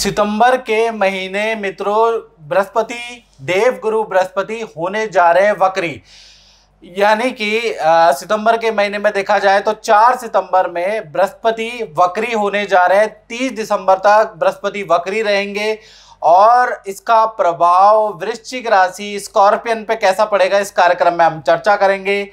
सितंबर के महीने मित्रों बृहस्पति देव गुरु बृहस्पति होने जा रहे हैं वक्री। यानी कि सितंबर के महीने में देखा जाए तो 4 सितंबर में बृहस्पति वक्री होने जा रहे हैं। 30 दिसंबर तक बृहस्पति वक्री रहेंगे और इसका प्रभाव वृश्चिक राशि स्कॉर्पियन पे कैसा पड़ेगा इस कार्यक्रम में हम चर्चा करेंगे।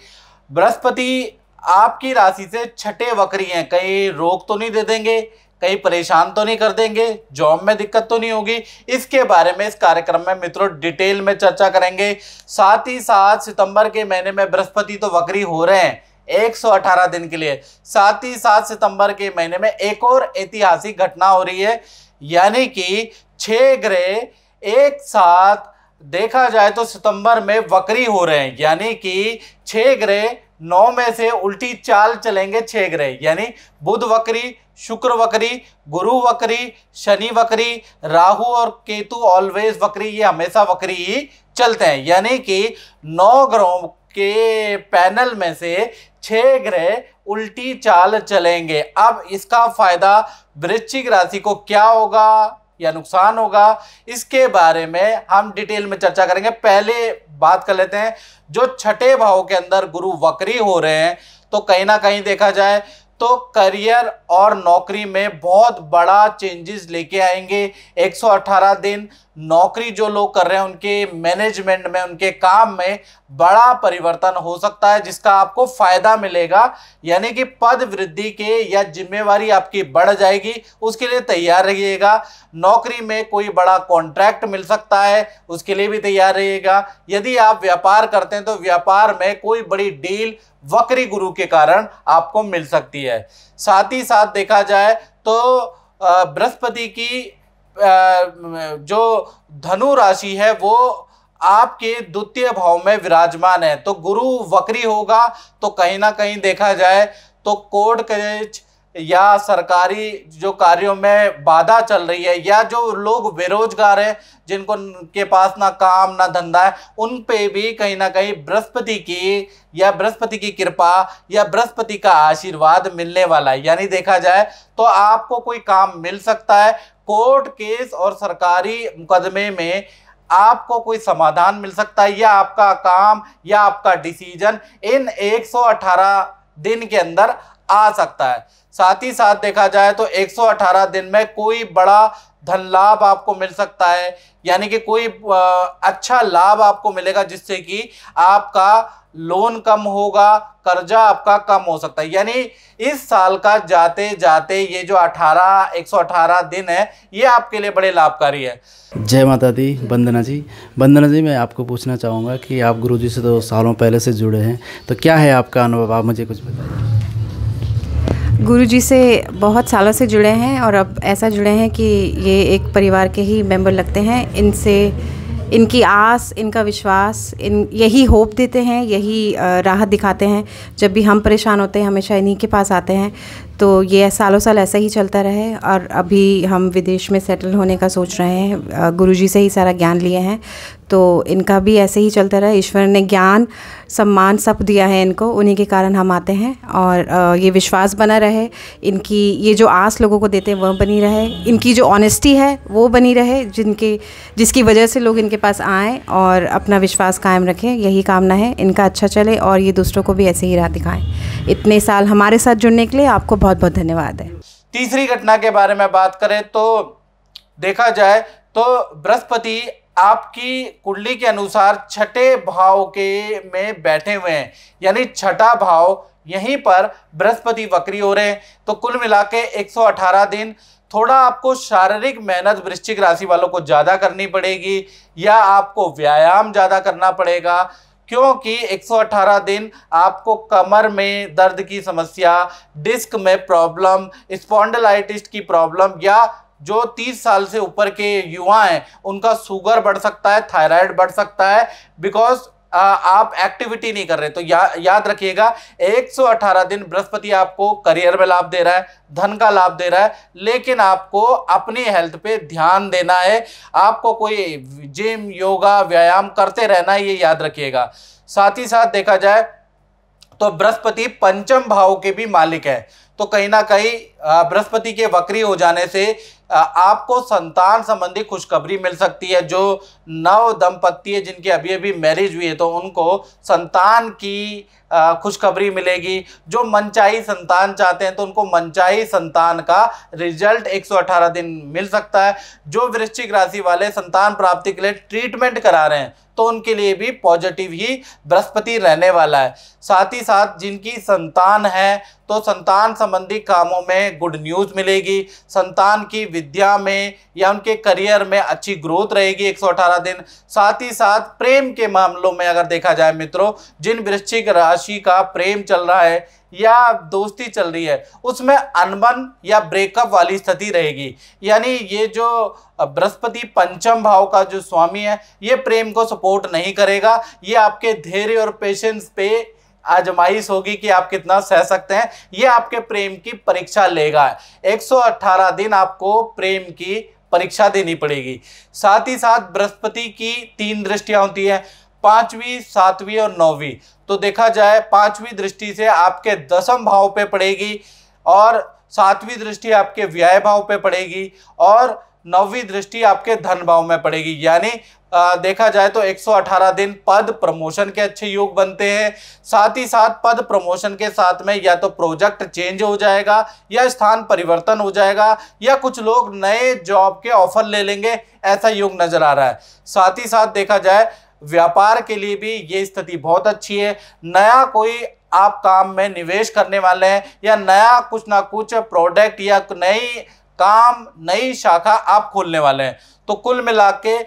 बृहस्पति आपकी राशि से छठे वक्री हैं, कहीं रोक तो नहीं दे देंगे, कहीं परेशान तो नहीं कर देंगे, जॉब में दिक्कत तो नहीं होगी, इसके बारे में इस कार्यक्रम में मित्रों डिटेल में चर्चा करेंगे। साथ ही साथ सितंबर के महीने में बृहस्पति तो वक्री हो रहे हैं 118 दिन के लिए। साथ ही साथ सितंबर के महीने में एक और ऐतिहासिक घटना हो रही है, यानी कि 6 ग्रह एक साथ देखा जाए तो सितंबर में वक्री हो रहे हैं। यानी कि 6 ग्रह 9 में से उल्टी चाल चलेंगे। 6 ग्रह यानी बुध वक्री, शुक्र वक्री, गुरु वक्री, शनि वक्री, राहु और केतु ऑलवेज वक्री, ये हमेशा वक्री ही चलते हैं। यानी कि 9 ग्रहों के पैनल में से 6 ग्रह उल्टी चाल चलेंगे। अब इसका फायदा वृश्चिक राशि को क्या होगा या नुकसान होगा, इसके बारे में हम डिटेल में चर्चा करेंगे। पहले बात कर लेते हैं, जो छठे भाव के अंदर गुरु वक्री हो रहे हैं तो कहीं ना कहीं देखा जाए तो करियर और नौकरी में बहुत बड़ा चेंजेस लेके आएंगे। 118 दिन नौकरी जो लोग कर रहे हैं उनके मैनेजमेंट में, उनके काम में बड़ा परिवर्तन हो सकता है जिसका आपको फायदा मिलेगा। यानी कि पद वृद्धि के या जिम्मेवारी आपकी बढ़ जाएगी, उसके लिए तैयार रहिएगा। नौकरी में कोई बड़ा कॉन्ट्रैक्ट मिल सकता है, उसके लिए भी तैयार रहिएगा। यदि आप व्यापार करते हैं तो व्यापार में कोई बड़ी डील वक्री गुरु के कारण आपको मिल सकती है। साथ ही साथ देखा जाए तो बृहस्पति की जो धनु राशि है वो आपके द्वितीय भाव में विराजमान है, तो गुरु वक्री होगा तो कहीं ना कहीं देखा जाए तो कोर्ट केस या सरकारी जो कार्यों में बाधा चल रही है, या जो लोग बेरोजगार हैं जिनको के पास ना काम ना धंधा है, उन पे भी कहीं ना कहीं बृहस्पति की कृपा या बृहस्पति का आशीर्वाद मिलने वाला है। यानी देखा जाए तो आपको कोई काम मिल सकता है। कोर्ट केस और सरकारी मुकदमे में आपको कोई समाधान मिल सकता है, या आपका काम या आपका डिसीजन इन 118 दिन के अंदर आ सकता है। साथ ही साथ देखा जाए तो 118 दिन में कोई बड़ा धन लाभ आपको मिल सकता है, यानी कि कोई अच्छा लाभ आपको मिलेगा जिससे कि आपका लोन कम होगा, कर्जा आपका कम हो सकता है। यानी इस साल का जाते जाते ये जो 118 दिन है ये आपके लिए बड़े लाभकारी है। जय माता दी। वंदना जी, वंदना जी, मैं आपको पूछना चाहूँगा कि आप गुरुजी से तो सालों पहले से जुड़े हैं, तो क्या है आपका अनुभव, आप मुझे कुछ बताइए। गुरुजी से बहुत सालों से जुड़े हैं और अब ऐसा जुड़े हैं कि ये एक परिवार के ही मेंबर लगते हैं। इनसे इनकी आस, इनका विश्वास, यही होप देते हैं, यही राहत दिखाते हैं। जब भी हम परेशान होते हैं हमेशा इन्हीं के पास आते हैं। तो ये सालों साल ऐसा ही चलता रहे और अभी हम विदेश में सेटल होने का सोच रहे हैं। गुरुजी से ही सारा ज्ञान लिए हैं, तो इनका भी ऐसे ही चलता रहे। ईश्वर ने ज्ञान सम्मान सब दिया है इनको, उन्हीं के कारण हम आते हैं और ये विश्वास बना रहे, इनकी ये जो आस लोगों को देते हैं वह बनी रहे, इनकी जो ऑनेस्टी है वो बनी रहे, जिसकी वजह से लोग इनके पास आएँ और अपना विश्वास कायम रखें। यही कामना है, इनका अच्छा चले और ये दूसरों को भी ऐसे ही राह दिखाएं। इतने साल हमारे साथ जुड़ने के लिए आपको बहुत बहुत धन्यवाद है। तीसरी घटना के बारे में बात करें तो देखा जाए तो बृहस्पति आपकी कुंडली के अनुसार छठे भाव के में बैठे हुए हैं, यानी छठा भाव यहीं पर बृहस्पति वक्री हो रहे हैं। तो कुल मिला के 118 दिन थोड़ा आपको शारीरिक मेहनत वृश्चिक राशि वालों को ज़्यादा करनी पड़ेगी या आपको व्यायाम ज़्यादा करना पड़ेगा, क्योंकि 118 दिन आपको कमर में दर्द की समस्या, डिस्क में प्रॉब्लम, स्पॉन्डिलाइटिस की प्रॉब्लम, या जो 30 साल से ऊपर के युवा हैं उनका शुगर बढ़ सकता है, थायराइड बढ़ सकता है, बिकॉज आप एक्टिविटी नहीं कर रहे। तो याद रखिएगा 118 दिन बृहस्पति आपको करियर में लाभ दे रहा है, धन का लाभ दे रहा है, लेकिन आपको अपनी हेल्थ पे ध्यान देना है। आपको कोई जिम, योगा, व्यायाम करते रहना है, ये याद रखिएगा। साथ ही साथ देखा जाए तो बृहस्पति पंचम भाव के भी मालिक है, तो कहीं ना कहीं बृहस्पति के वक्री हो जाने से आपको संतान संबंधी खुशखबरी मिल सकती है। जो नव दंपत्ति है जिनकी अभी अभी मैरिज हुई है तो उनको संतान की खुशखबरी मिलेगी। जो मनचाही संतान चाहते हैं तो उनको मनचाही संतान का रिजल्ट 118 दिन मिल सकता है। जो वृश्चिक राशि वाले संतान प्राप्ति के लिए ट्रीटमेंट करा रहे हैं तो उनके लिए भी पॉजिटिव ही बृहस्पति रहने वाला है। साथ ही साथ जिनकी संतान है तो संतान संबंधी कामों में गुड न्यूज़ मिलेगी। संतान की विद्या में या उनके करियर में अच्छी ग्रोथ रहेगी 118 दिन। साथ ही साथ प्रेम के मामलों में अगर देखा जाए मित्रों, जिन वृश्चिक राशि का प्रेम चल रहा है या दोस्ती चल रही है उसमें अनबन या ब्रेकअप वाली स्थिति रहेगी। यानी ये जो बृहस्पति पंचम भाव का जो स्वामी है ये प्रेम को सपोर्ट नहीं करेगा। ये आपके धैर्य और पेशेंस पे आजमाइश होगी कि आप कितना सह सकते हैं। ये आपके प्रेम की परीक्षा लेगा। 118 दिन आपको प्रेम की परीक्षा देनी पड़ेगी। साथ ही साथ बृहस्पति की 3 दृष्टियां होती हैं, 5वीं, 7वीं और 9वीं। तो देखा जाए 5वीं दृष्टि से आपके 10वें भाव पे पड़ेगी और 7वीं दृष्टि आपके व्यय भाव पे पड़ेगी और 9वीं दृष्टि आपके धन भाव में पड़ेगी। यानी देखा जाए तो 118 दिन पद प्रमोशन के अच्छे योग बनते हैं। साथ ही साथ पद प्रमोशन के साथ में या तो प्रोजेक्ट चेंज हो जाएगा या स्थान परिवर्तन हो जाएगा या कुछ लोग नए जॉब के ऑफर ले लेंगे, ऐसा योग नजर आ रहा है। साथ ही साथ देखा जाए व्यापार के लिए भी ये स्थिति बहुत अच्छी है। नया कोई आप काम में निवेश करने वाले हैं या नया कुछ ना कुछ प्रोडक्ट या नई काम, नई शाखा आप खोलने वाले हैं। तो कुल मिला के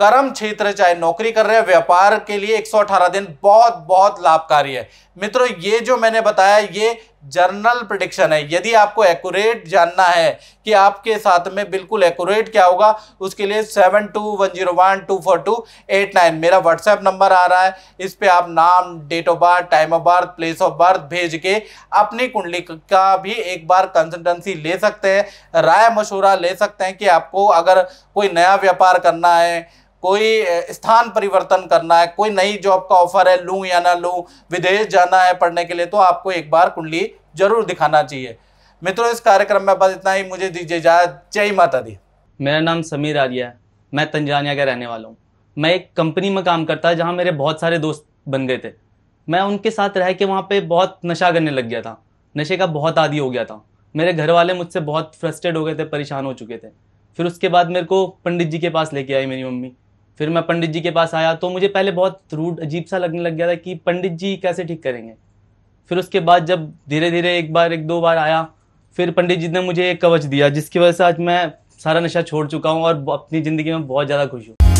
कर्म क्षेत्र चाहे नौकरी कर रहे हैं, व्यापार के लिए 118 दिन बहुत बहुत लाभकारी है। मित्रों ये जो मैंने बताया ये जर्नल प्रेडिक्शन है। यदि आपको एक्यूरेट जानना है कि आपके साथ में बिल्कुल एक्यूरेट क्या होगा उसके लिए 7210124289 मेरा व्हाट्सएप नंबर आ रहा है। इस पे आप नाम, date of birth, time of birth, place of birth भेज के अपनी कुंडली का भी एक बार कंसल्टेंसी ले सकते हैं, राय मशवरा ले सकते हैं कि आपको अगर कोई नया व्यापार करना है, कोई स्थान परिवर्तन करना है, कोई नई जॉब का ऑफर है, लूं या ना लूं, विदेश जाना है पढ़ने के लिए, तो आपको एक बार कुंडली जरूर दिखाना चाहिए। मित्रों इस कार्यक्रम में बस इतना ही। मुझे दीजिए इजाजत। जय माता दी। मेरा नाम समीर आर्या है, मैं तंजानिया का रहने वाला हूँ। मैं एक कंपनी में काम करता जहाँ मेरे बहुत सारे दोस्त बन गए थे। मैं उनके साथ रह के वहाँ पे बहुत नशा करने लग गया था, नशे का बहुत आदी हो गया था। मेरे घर वाले मुझसे बहुत फ्रस्ट्रेट हो गए थे, परेशान हो चुके थे। फिर उसके बाद मेरे को पंडित जी के पास लेके आई मेरी मम्मी। फिर मैं पंडित जी के पास आया तो मुझे पहले बहुत रूड, अजीब सा लगने लग गया था कि पंडित जी कैसे ठीक करेंगे। फिर उसके बाद जब धीरे धीरे एक दो बार आया, फिर पंडित जी ने मुझे एक कवच दिया जिसकी वजह से आज मैं सारा नशा छोड़ चुका हूँ और अपनी ज़िंदगी में बहुत ज़्यादा खुश हूँ।